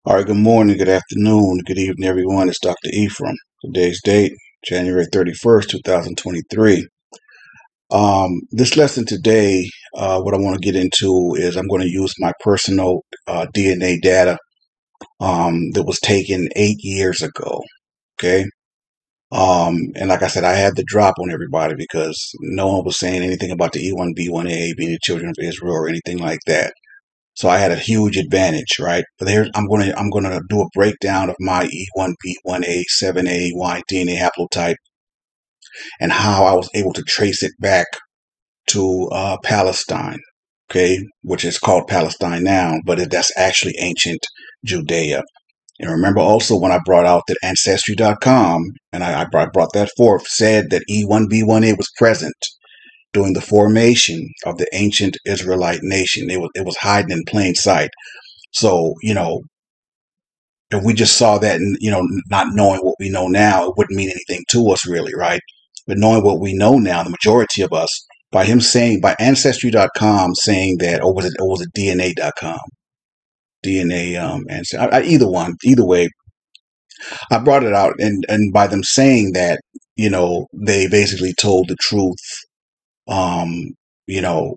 All right, good morning, good afternoon, good evening, everyone. It's Dr. Ephraim. Today's date, January 31st, 2023. This lesson today, what I want to get into is I'm going to use my personal DNA data that was taken 8 years ago. Okay. And like I said, I had the drop on everybody because no one was saying anything about the E1B1A being the children of Israel or anything like that. So I had a huge advantage, right? But here I'm gonna do a breakdown of my E1B1A7A DNA haplotype and how I was able to trace it back to Palestine, okay, which is called Palestine now, but that's actually ancient Judea. And remember also when I brought out that Ancestry.com, and I brought that forth, said that E1B1A was present during the formation of the ancient Israelite nation. It was hiding in plain sight. So, if we just saw that and, not knowing what we know now, it wouldn't mean anything to us really, right? But knowing what we know now, the majority of us, by him saying, by Ancestry.com saying that, or was it DNA.com? DNA, either one, either way, I brought it out. And by them saying that, they basically told the truth, um, you know,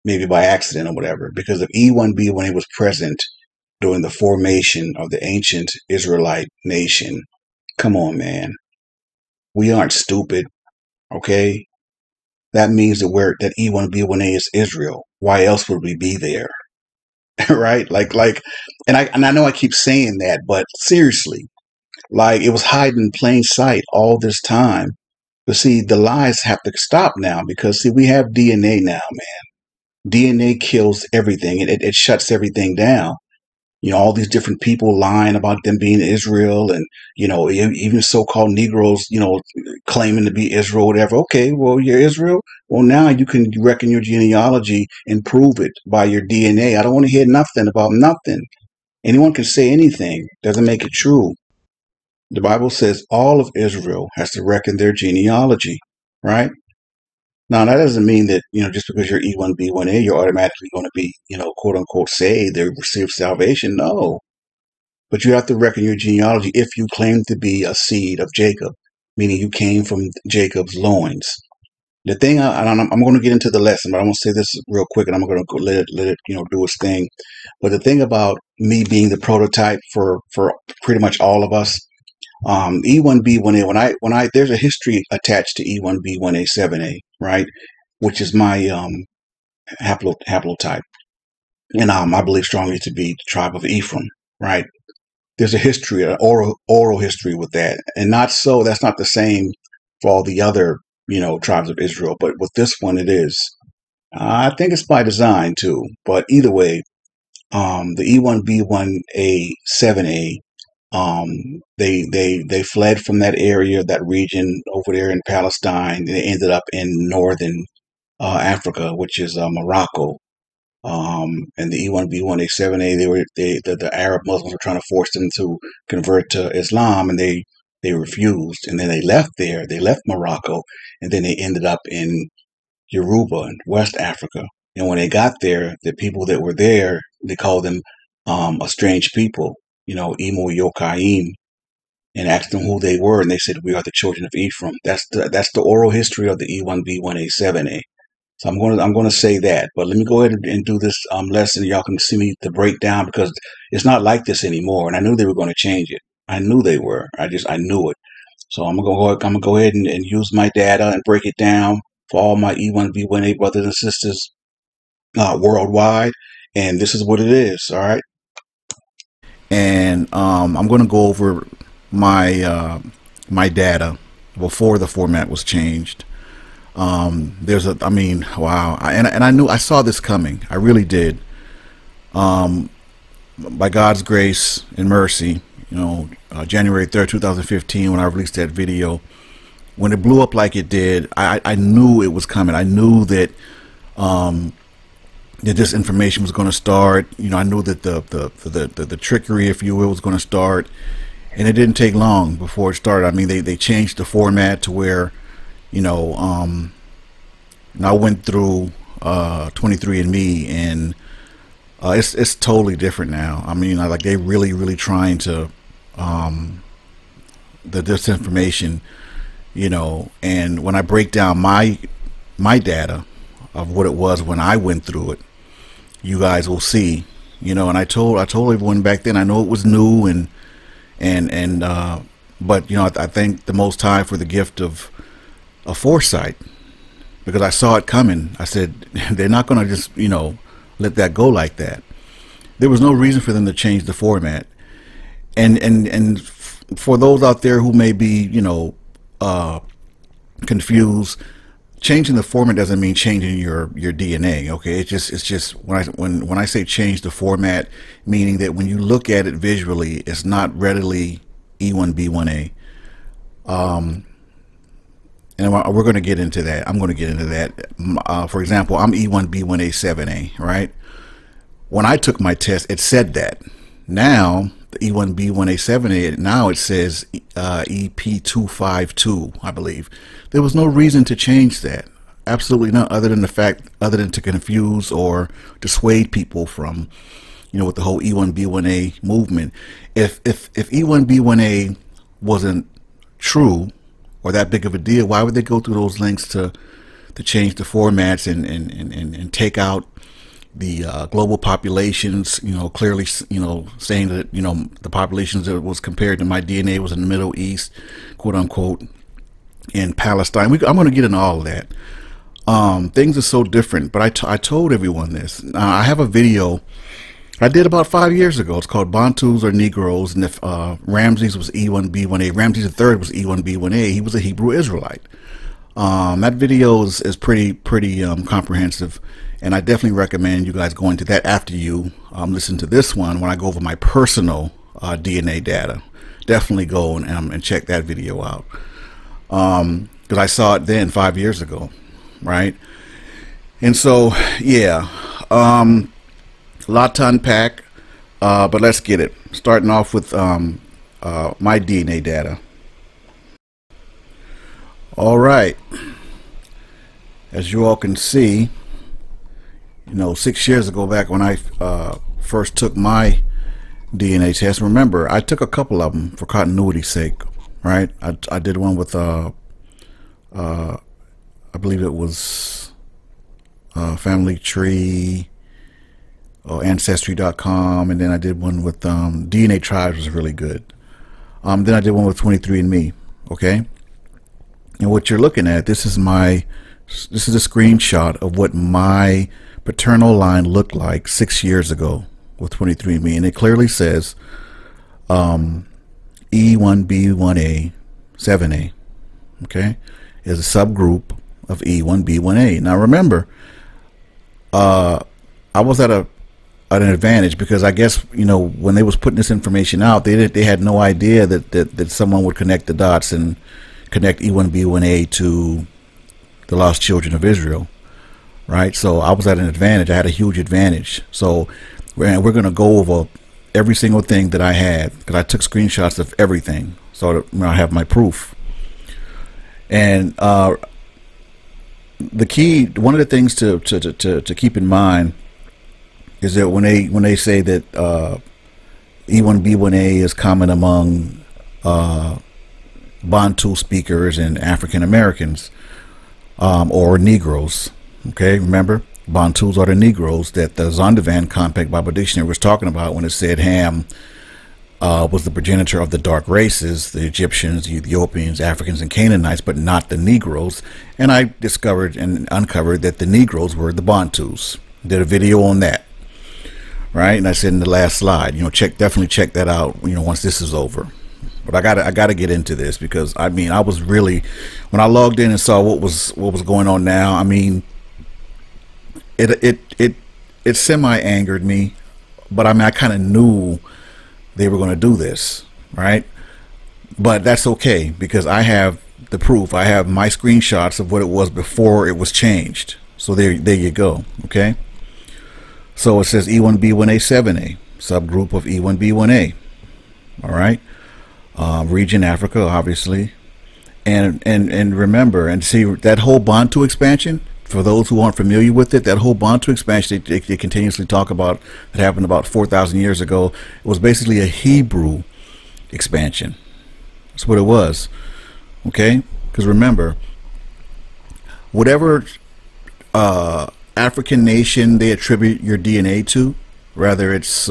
maybe by accident or whatever, because of E1B when it was present during the formation of the ancient Israelite nation. Come on, man. We aren't stupid, okay? That means that E1B1A is Israel. Why else would we be there? Right? And I know I keep saying that, but seriously, like it was hiding in plain sight all this time. But see, the lies have to stop now because see, we have DNA now, man. DNA kills everything. It shuts everything down. All these different people lying about them being Israel and, even so-called Negroes, claiming to be Israel, whatever. Okay, well, you're Israel. Well, now you can reckon your genealogy and prove it by your DNA. I don't want to hear nothing about nothing. Anyone can say anything. Doesn't make it true. The Bible says all of Israel has to reckon their genealogy, right? Now, that doesn't mean that, just because you're E1B1A, you're automatically going to be, quote unquote, saved or receive salvation. No. But you have to reckon your genealogy if you claim to be a seed of Jacob, meaning you came from Jacob's loins. The thing, I'm going to get into the lesson, but I want to say this real quick, and I'm going to go let it, do its thing. But the thing about me being the prototype for pretty much all of us, E1B1A, there's a history attached to E1B1A7A, right, which is my haplotype, and I believe strongly to be the tribe of Ephraim, right. There's a history, an oral history with that, and that's not the same for all the other tribes of Israel, but with this one it is. I think it's by design too, but either way, the E1B1A7A, they fled from that area, that region over there in Palestine, and they ended up in northern Africa, which is Morocco. And the E1B1A7A, the Arab Muslims were trying to force them to convert to Islam, and they refused, and then they left there. They left Morocco, and then they ended up in Yoruba in West Africa. And when they got there, the people that were there, they called them a strange people, Emo Yokaim, and asked them who they were, and they said, "We are the children of Ephraim." That's the oral history of the E1B1A7A. So I'm going to say that, but let me go ahead and do this lesson. Y'all can see me the breakdown because it's not like this anymore, and I knew they were going to change it. I knew they were. I knew it. So I'm gonna go ahead and use my data and break it down for all my E1B1A brothers and sisters worldwide, and this is what it is. All right. And I'm going to go over my data before the format was changed. I mean, wow. And I saw this coming. I really did. By God's grace and mercy, January 3rd, 2015, when I released that video, when it blew up like it did, I knew it was coming. I knew that, that this information was going to start. I knew that the trickery, if you will, was going to start. And it didn't take long before it started. I mean, they changed the format to where, and I went through 23andMe, and It's totally different now. I mean, like they really trying to the disinformation, you know. And when I break down my data of what it was when I went through it, you guys will see, you know. And I told everyone back then, I know it was new and but you know, I thank the Most High for the gift of foresight, because I saw it coming. I said they're not going to just, you know, let that go like that. There was no reason for them to change the format. And for those out there who may be, you know, confused, changing the format doesn't mean changing your DNA. Okay, it's just when I say change the format, meaning that when you look at it visually, it's not readily E1B1A. And we're going to get into that. I'm going to get into that. For example, I'm E1B1A7A, right? When I took my test, it said that. Now, the E1B1A7A, now it says EP252, I believe. There was no reason to change that. Absolutely not, other than to confuse or dissuade people from, you know, with the whole E1B1A movement. If E1B1A wasn't true or that big of a deal, why would they go through those links to change the formats and take out the global populations, you know, clearly, you know, saying that, you know, the populations that was compared to my DNA was in the Middle East, quote unquote, in Palestine. I'm going to get into all of that. Things are so different, but I told everyone this. I have a video I did about 5 years ago. It's called Bantus or Negroes, and if Ramses was E1B1A, Ramses III was E1B1A. He was a Hebrew Israelite. That video is pretty comprehensive, and I definitely recommend you guys going to that after you listen to this one. When I go over my personal DNA data, definitely go and check that video out, because I saw it then 5 years ago, right? And so yeah, a lot to unpack, but let's get it. Starting off with my DNA data. All right, as you all can see, you know, 6 years ago, back when I first took my DNA test, remember, I took a couple of them for continuity's sake, right? I did one with I believe it was Family Tree or Ancestry.com, and then I did one with DNA Tribes, was really good. Then I did one with 23andMe. Okay, and what you're looking at, this is a screenshot of what my paternal line looked like 6 years ago with 23andMe, and it clearly says E1B1A7A. Okay, is a subgroup of E1B1A. Now remember, I was at an advantage, because I guess, you know, when they was putting this information out, they had no idea that someone would connect the dots and connect E1B1A to the lost children of Israel, right? So I was at an advantage. I had a huge advantage. So we're going to go over every single thing that I had, because I took screenshots of everything, so that, you know, I have my proof. And the key, one of the things to keep in mind is that when they say that E1B1A is common among Bantu speakers and African Americans, or Negroes. Okay, remember, Bantus are the Negroes that the Zondervan Compact Bible Dictionary was talking about when it said Ham was the progenitor of the dark races, the Egyptians, the Ethiopians, Africans, and Canaanites, but not the Negroes. And I discovered and uncovered that the Negroes were the Bantus. Did a video on that, right? And I said in the last slide, you know, definitely check that out, you know, once this is over. But I gotta get into this, because I mean, I was really, when I logged in and saw what was going on now, I mean, it semi angered me, but I mean, I kind of knew they were going to do this, right? But that's okay, because I have the proof. I have my screenshots of what it was before it was changed. So there you go. Okay, so it says E1B1A7A, subgroup of E1B1A. All right, region Africa, obviously, and remember, and see that whole Bantu expansion, for those who aren't familiar with it, that whole Bantu expansion they continuously talk about that happened about 4,000 years ago, it was basically a Hebrew expansion. That's what it was. Okay? Because remember, whatever African nation they attribute your DNA to, whether it's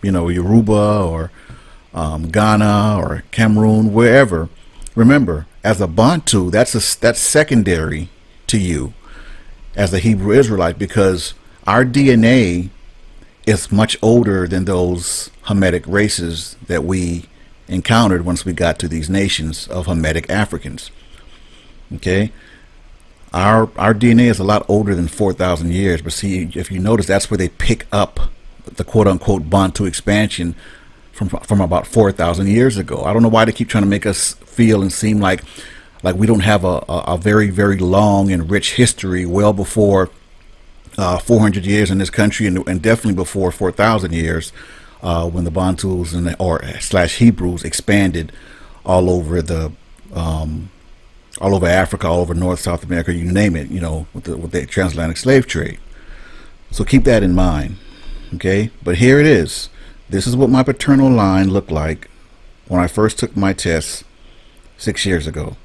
Yoruba or Ghana or Cameroon, wherever, remember, as a Bantu, that's secondary to you as a Hebrew Israelite, because our DNA is much older than those Hamitic races that we encountered once we got to these nations of Hamitic Africans. Okay, our DNA is a lot older than 4,000 years, but see, if you notice, that's where they pick up the quote-unquote Bantu expansion from about 4,000 years ago. I don't know why they keep trying to make us feel and seem like we don't have a very, very long and rich history well before 400 years in this country, and definitely before 4,000 years when the Bantus / Hebrews expanded all over all over Africa, all over North, South America, you name it, with the transatlantic slave trade. So keep that in mind. Okay, but here it is. This is what my paternal line looked like when I first took my test 6 years ago.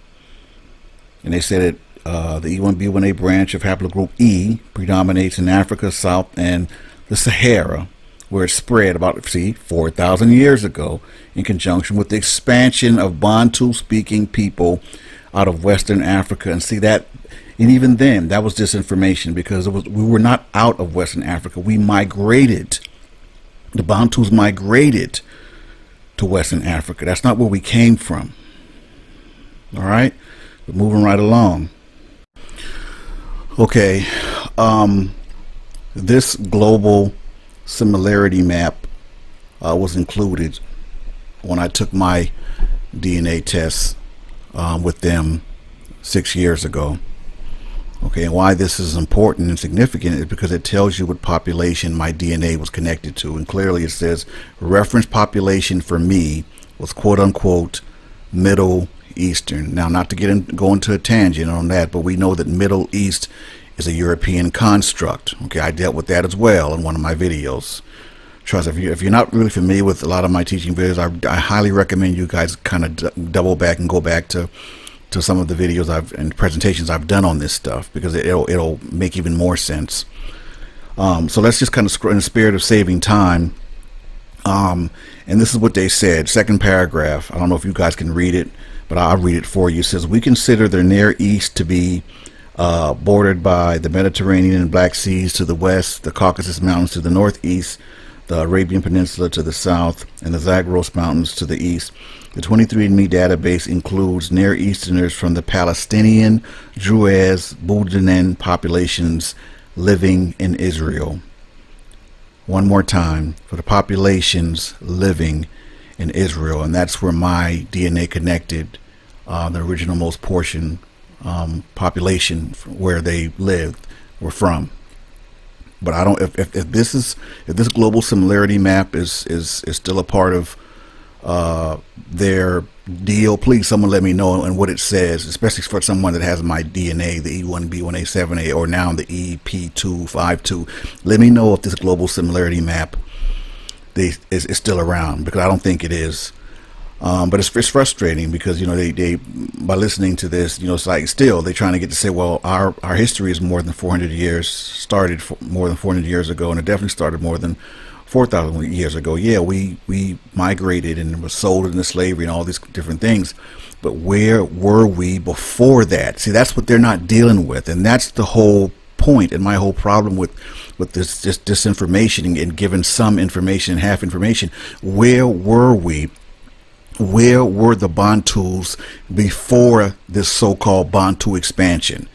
And they said it, the E1B1A branch of haplogroup E predominates in Africa, South, and the Sahara, where it spread about, 4,000 years ago, in conjunction with the expansion of Bantu-speaking people out of Western Africa. And see that, and even then, that was disinformation, because we were not out of Western Africa. We migrated. The Bantus migrated to Western Africa. That's not where we came from. All right, we're moving right along. Okay, this global similarity map was included when I took my DNA tests with them 6 years ago. Okay, and why this is important and significant is because it tells you what population my DNA was connected to. And clearly it says reference population for me was quote-unquote Middle Eastern. Now, not to go into a tangent on that, but we know that Middle East is a European construct. Okay, I dealt with that as well in one of my videos. Trust, if you're not really familiar with a lot of my teaching videos, I highly recommend you guys kind of double back and go back to some of the videos and presentations I've done on this stuff, because it'll make even more sense. So let's just kind of scroll in the spirit of saving time. And this is what they said, second paragraph. I don't know if you guys can read it, but I'll read it for you. It says, we consider the Near East to be bordered by the Mediterranean and Black Seas to the west, the Caucasus Mountains to the northeast, the Arabian Peninsula to the south, and the Zagros Mountains to the east. The 23andMe database includes Near Easterners from the Palestinian, Druze, Bulgarian populations living in Israel. One more time, for the populations living in Israel, and that's where my DNA connected the original most portion population where they lived were from. But I don't. If this global similarity map is still a part of their deal, please someone let me know and what it says, especially for someone that has my DNA, the E1B1A7A, or now the EP252. Let me know if this global similarity map is still around, because I don't think it is. But it's frustrating because, they by listening to this, it's like still they're trying to get to say, well, our history is more than 400 years, started more than 400 years ago, and it definitely started more than 4,000 years ago. Yeah, we migrated and were sold into slavery and all these different things, but where were we before that? See, that's what they're not dealing with, and that's the whole point and my whole problem with this disinformation and giving some information and half information. Where were we? Where were the Bantus before this so-called Bantu expansion?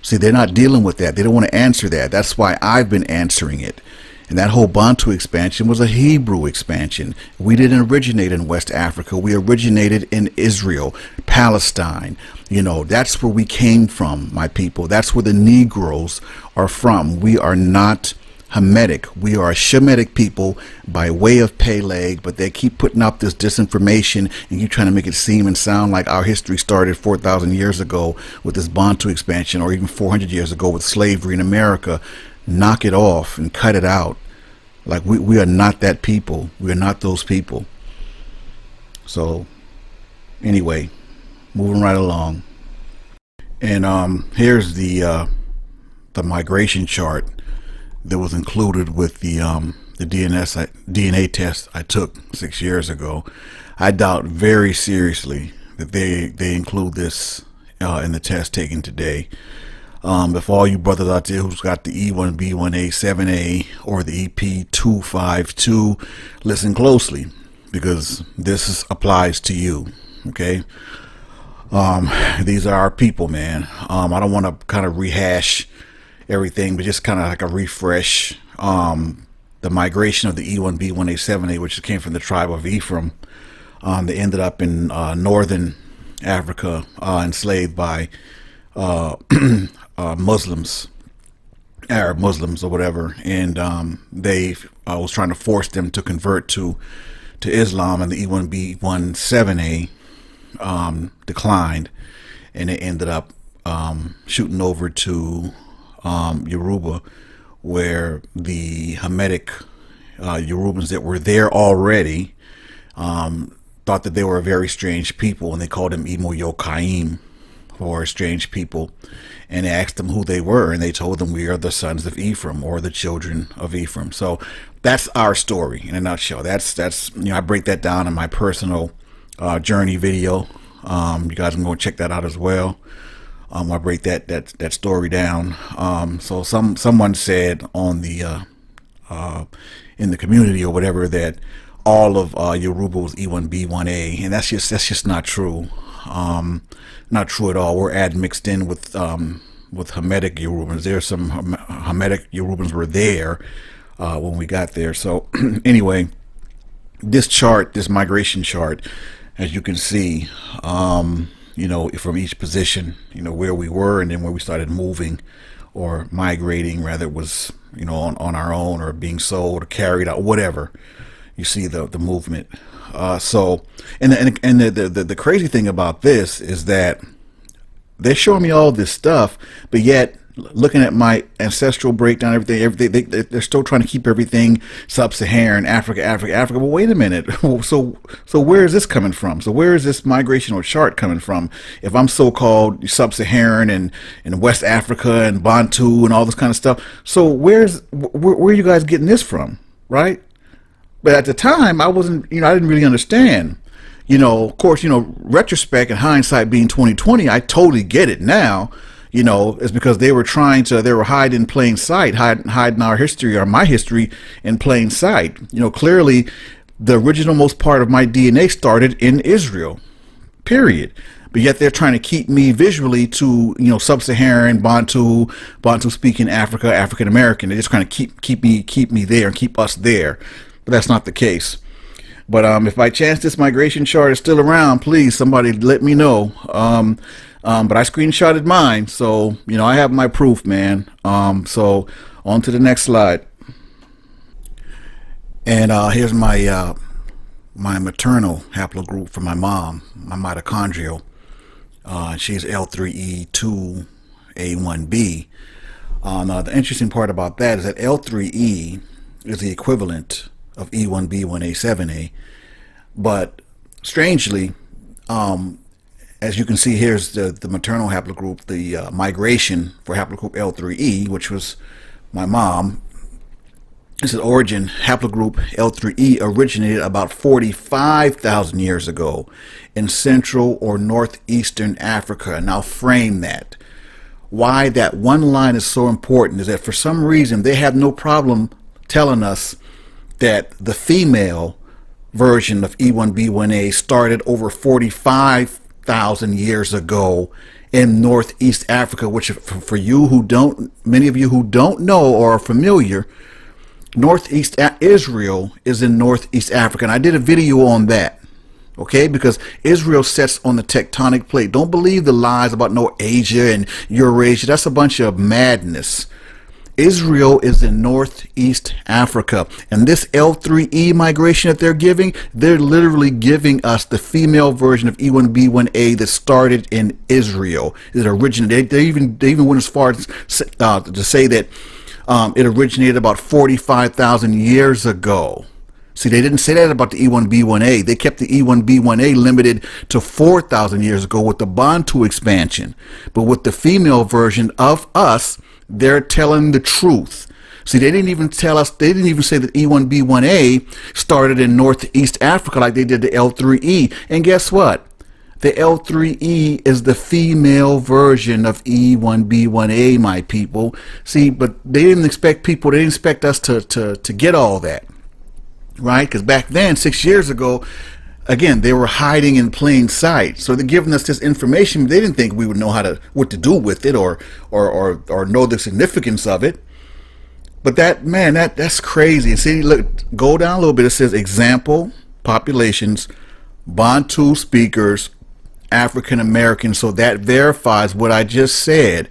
See, they're not dealing with that. They don't want to answer that. That's why I've been answering it. And that whole Bantu expansion was a Hebrew expansion. We didn't originate in West Africa. We originated in Israel, Palestine. That's where we came from, my people. That's where the Negroes are from. We are not Hamitic. We are a Shemitic people by way of Peleg, but they keep putting out this disinformation and keep trying to make it seem and sound like our history started 4,000 years ago with this Bantu expansion, or even 400 years ago with slavery in America. Knock it off and cut it out. Like, we are not that people. We are not those people. So anyway, moving right along. And here's the migration chart that was included with the DNA test I took 6 years ago. I doubt very seriously that they include this in the test taken today. If all you brothers out there who's got the E1B1A7A or the EP252, listen closely, because this applies to you. Okay. These are our people, man. I don't want to kind of rehash everything, but just kind of like a refresh. The migration of the E1B1A7A, which came from the tribe of Ephraim, they ended up in northern Africa, enslaved by Muslims, Arab Muslims or whatever, and they was trying to force them to convert to Islam, and the E1B1A7A declined, and it ended up shooting over to Yoruba, where the Hamitic Yorubans that were there already thought that they were a very strange people, and they called them Imo Yokaim, or strange people, and they asked them who they were, and they told them, we are the sons of Ephraim, or the children of Ephraim. So that's our story in a nutshell. That's you know, I break that down in my personal journey video. You guys can go check that out as well. I break that story down. So someone said on the in the community or whatever that all of Yoruba was E1B1A, and that's just not true. Not true at all. We're admixed in with Hamitic Yorubans. There's some Hamitic Yorubans were there when we got there. So anyway, this chart, this migration chart, as you can see, you know, from each position, you know, where we were and then where we started moving or migrating, rather it was, you know, on our own or being sold or carried out, whatever. You see the movement. So, and the crazy thing about this is that they're showing me all this stuff, but yet looking at my ancestral breakdown, everything, they're still trying to keep everything sub-Saharan Africa. Well, wait a minute. So where is this coming from? So where is this migrational chart coming from? If I'm so-called sub-Saharan and West Africa and Bantu and all this kind of stuff, so where are you guys getting this from, right? But at the time, I wasn't, you know, I didn't really understand. You know, of course, you know, retrospect and hindsight being 2020, I totally get it now. You know, it's because they were hiding in plain sight, hiding our history or my history in plain sight. You know, clearly the original most part of my DNA started in Israel, period. But yet they're trying to keep me visually to, you know, sub-Saharan, Bantu speaking Africa, African American. They're just trying to keep me there and keep us there. But that's not the case. But if by chance this migration chart is still around, please somebody let me know. But I screenshotted mine, so you know I have my proof, man. So on to the next slide. And here's my my maternal haplogroup for my mom, my mitochondrial. She's L3E2A1B. Now the interesting part about that is that L3E is the equivalent of E1B1A7A, but strangely, as you can see, here's the maternal haplogroup, the migration for haplogroup L3E, which was my mom. This is origin. Haplogroup L3E originated about 45,000 years ago in Central or Northeastern Africa. Now frame that. Why that one line is so important is that for some reason they have no problem telling us that the female version of E1B1A started over 45,000 years ago in Northeast Africa, which for you who don't, many of you who don't know or are familiar, Northeast Israel is in Northeast Africa, and I did a video on that, okay, because Israel sits on the tectonic plate. Don't believe the lies about no Asia and Eurasia. That's a bunch of madness. Israel is in Northeast Africa, and this L3E migration that they're giving, they're literally giving us the female version of E1B1A that started in Israel. It originated. They even went as far as to say that it originated about 45,000 years ago. See, they didn't say that about the E1B1A. They kept the E1B1A limited to 4,000 years ago with the Bantu expansion. But with the female version of us, they're telling the truth. See, they didn't even tell us, they didn't even say that E1B1A started in Northeast Africa like they did the L3E. And guess what? The L3E is the female version of E1B1A, my people. See, but they didn't expect people, they didn't expect us to get all that. Right? Because back then, 6 years ago, again, they were hiding in plain sight. So they're giving us this information. They didn't think we would know what to do with it or know the significance of it. But that's crazy. See, look, go down a little bit. It says example populations, Bantu speakers, African Americans. So that verifies what I just said.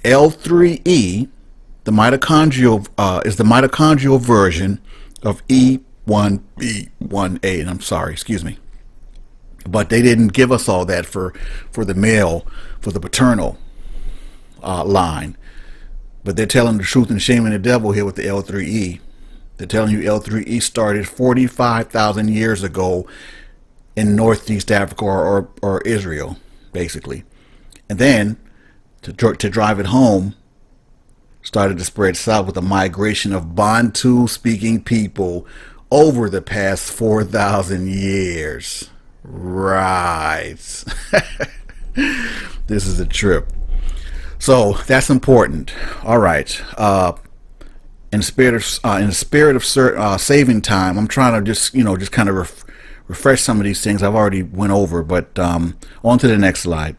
L3E, the mitochondrial is the mitochondrial version of E1B1A, and I'm sorry, excuse me, but they didn't give us all that for the male, for the paternal line. But they're telling the truth and shaming the devil here with the L3E. They're telling you L3E started 45,000 years ago in Northeast Africa or Israel, basically, and then to drive it home, started to spread south with a migration of Bantu-speaking people over the past 4,000 years. Right. This is a trip. So that's important. All right. In the spirit of saving time, I'm trying to just kind of refresh some of these things I've already went over. But on to the next slide.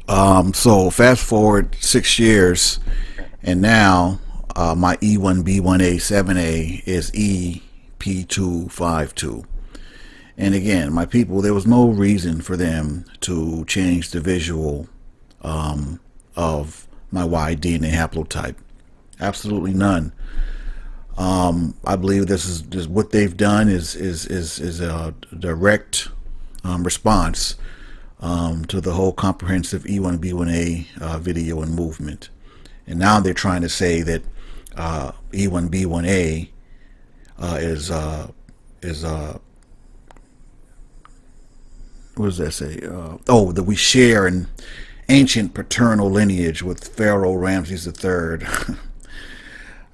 So fast forward 6 years, and now my E1B1A7A is EP252. And again, my people, there was no reason for them to change the visual of my Y DNA haplotype. Absolutely none. I believe this is what they've done is a direct response to the whole comprehensive E1B1A video and movement. And now they're trying to say that E1B1A is what does that say? That we share an ancient paternal lineage with Pharaoh Ramses III.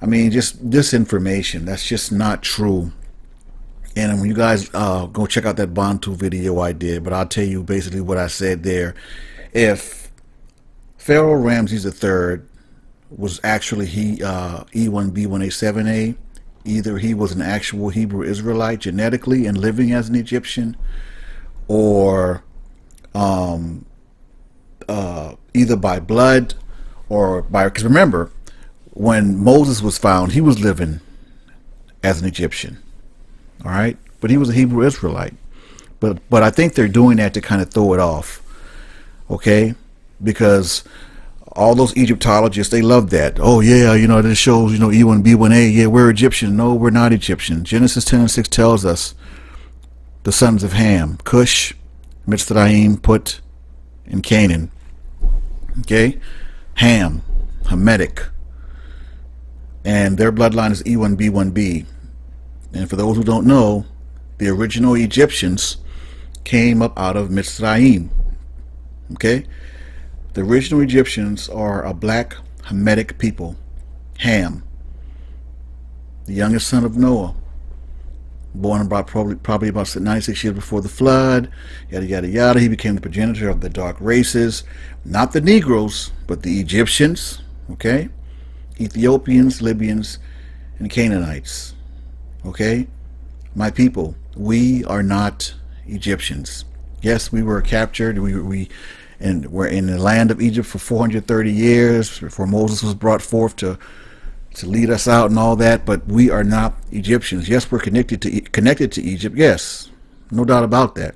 I mean, just disinformation. That's just not true. And when you guys go check out that Bantu video I did, but I'll tell you basically what I said there. If Pharaoh Ramses III was actually E1B1A7A, either he was an actual Hebrew Israelite genetically and living as an Egyptian, or either by blood or by, because remember, when Moses was found, he was living as an Egyptian. All right, but he was a Hebrew Israelite. But I think they're doing that to kind of throw it off, okay? Because all those Egyptologists, they love that. Oh yeah, this shows, E1B1A. Yeah, we're Egyptian. No, we're not Egyptian. Genesis 10:6 tells us the sons of Ham, Cush, Mitzrayim, Put, and Canaan. Okay, Ham, Hamitic, and their bloodline is E1B1B. And for those who don't know, the original Egyptians came up out of Mitzrayim. Okay? The original Egyptians are a black Hamitic people. Ham, the youngest son of Noah, born about probably about 96 years before the flood, yada yada yada. He became the progenitor of the dark races, not the Negroes, but the Egyptians, okay? Ethiopians, Libyans, and Canaanites. Okay, my people, we are not Egyptians. Yes, we were captured. We're in the land of Egypt for 430 years before Moses was brought forth to lead us out and all that. But we are not Egyptians. Yes, we're connected to Egypt. Yes, no doubt about that.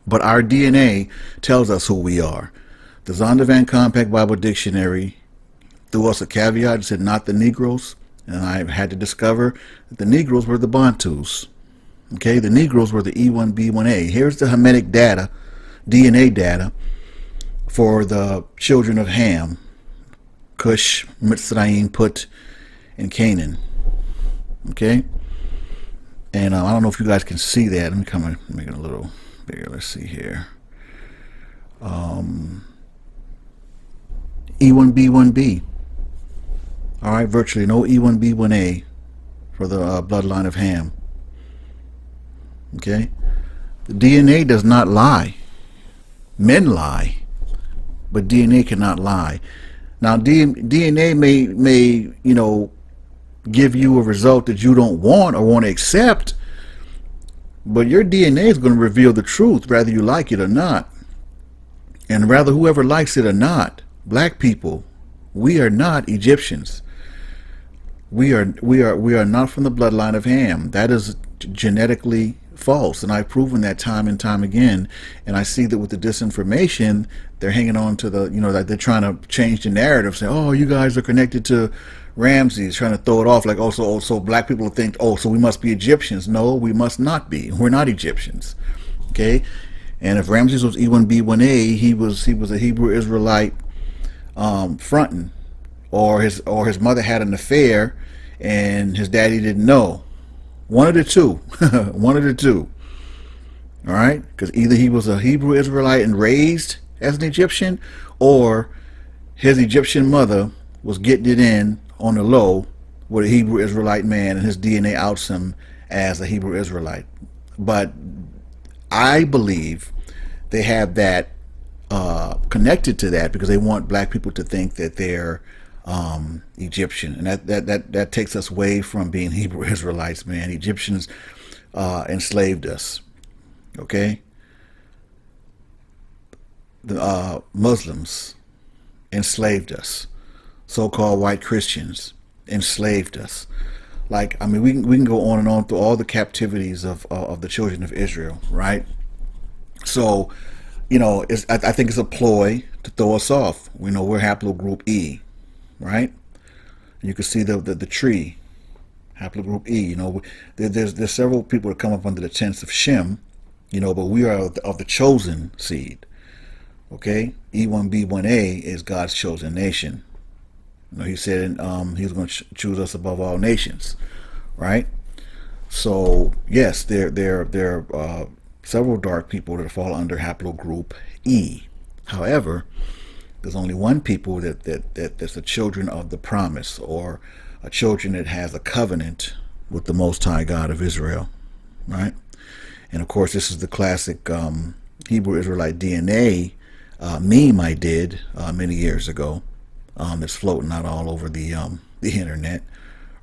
But our DNA tells us who we are. The Zondervan Compact Bible Dictionary threw us a caveat and said not the Negroes, and I had to discover that the Negroes were the Bantus. Okay, the Negroes were the E1B1A. Here's the Hamitic data, DNA data for the children of Ham, Cush, Mitzrayim, Put, and Canaan. Okay, and I don't know if you guys can see that. Let me come and make it a little bigger. Let's see here. E1B1B. All right, virtually no E1B1A for the bloodline of Ham. Okay, the DNA does not lie. Men lie, but DNA cannot lie. Now, DNA may give you a result that you don't want or want to accept, but your DNA is going to reveal the truth, whether you like it or not. And rather, whoever likes it or not, black people, we are not Egyptians. We are not from the bloodline of Ham. That is genetically false, and I've proven that time and time again. And I see that with the disinformation, they're hanging on to the, that they're trying to change the narrative, say, oh, you guys are connected to Ramses, trying to throw it off like, so black people think, oh, so we must be Egyptians. No, we must not be. We're not Egyptians. Okay, and if Ramses was E1B1A, he was a Hebrew Israelite fronting, or his mother had an affair and his daddy didn't know. One of the two. One of the two. All right? Because either he was a Hebrew Israelite and raised as an Egyptian, or his Egyptian mother was getting it in on the low with a Hebrew Israelite man, and his DNA outs him as a Hebrew Israelite. But I believe they have that connected to that because they want black people to think that they're Egyptian, and that takes us away from being Hebrew Israelites, man. Egyptians enslaved us. Okay, the Muslims enslaved us. So-called white Christians enslaved us. Like, I mean, we can go on and on through all the captivities of the children of Israel, right? So, I think it's a ploy to throw us off. We know we're haplogroup E, right? You can see the tree, haplogroup E. There's several people that come up under the tents of Shem, but we are of the chosen seed. Okay, E1B1A is God's chosen nation. He said he was going to choose us above all nations, right? So yes, there are several dark people that fall under haplogroup E. However, there's only one people that's a children of the promise, or a children that has a covenant with the Most High God of Israel, right? And of course, this is the classic Hebrew Israelite DNA meme I did many years ago. It's floating out all over the internet,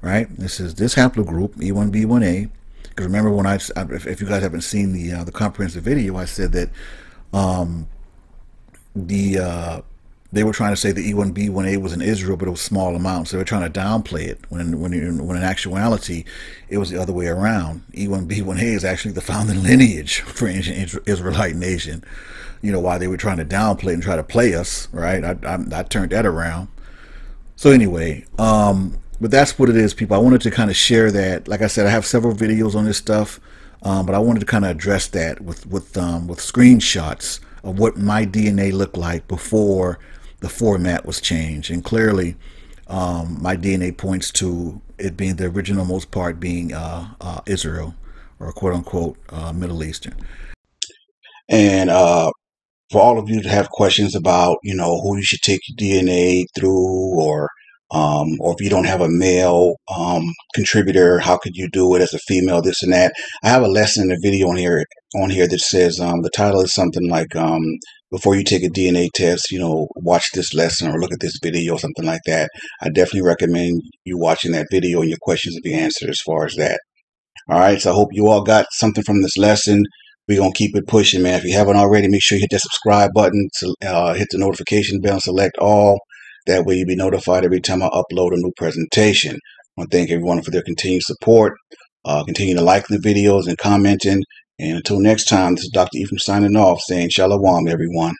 right? This haplogroup E1B1A. Because remember when if you guys haven't seen the comprehensive video, I said that they were trying to say the E1B1A was in Israel, but it was small amounts. They were trying to downplay it when in actuality it was the other way around. E1B1A is actually the founding lineage for ancient Israelite nation. Why they were trying to downplay and try to play us, right? I turned that around. So anyway, but that's what it is, people. I wanted to kind of share that. Like I said, I have several videos on this stuff, but I wanted to kind of address that with screenshots of what my DNA looked like before the format was changed. And clearly, my DNA points to it being the original most part being Israel, or quote unquote Middle Eastern. And for all of you to have questions about, who you should take your DNA through, or if you don't have a male contributor, how could you do it as a female, this and that. I have a lesson in a video on here that says the title is something like before you take a DNA test, watch this lesson or look at this video or something like that. I definitely recommend you watching that video, and your questions will be answered as far as that. All right, so I hope you all got something from this lesson. We're going to keep it pushing, man. If you haven't already, make sure you hit that subscribe button, hit the notification bell, and select all. That way you'll be notified every time I upload a new presentation. I want to thank everyone for their continued support. Continue to like the videos and commenting. And until next time, this is Dr. Ephraim signing off, saying Shalom, everyone.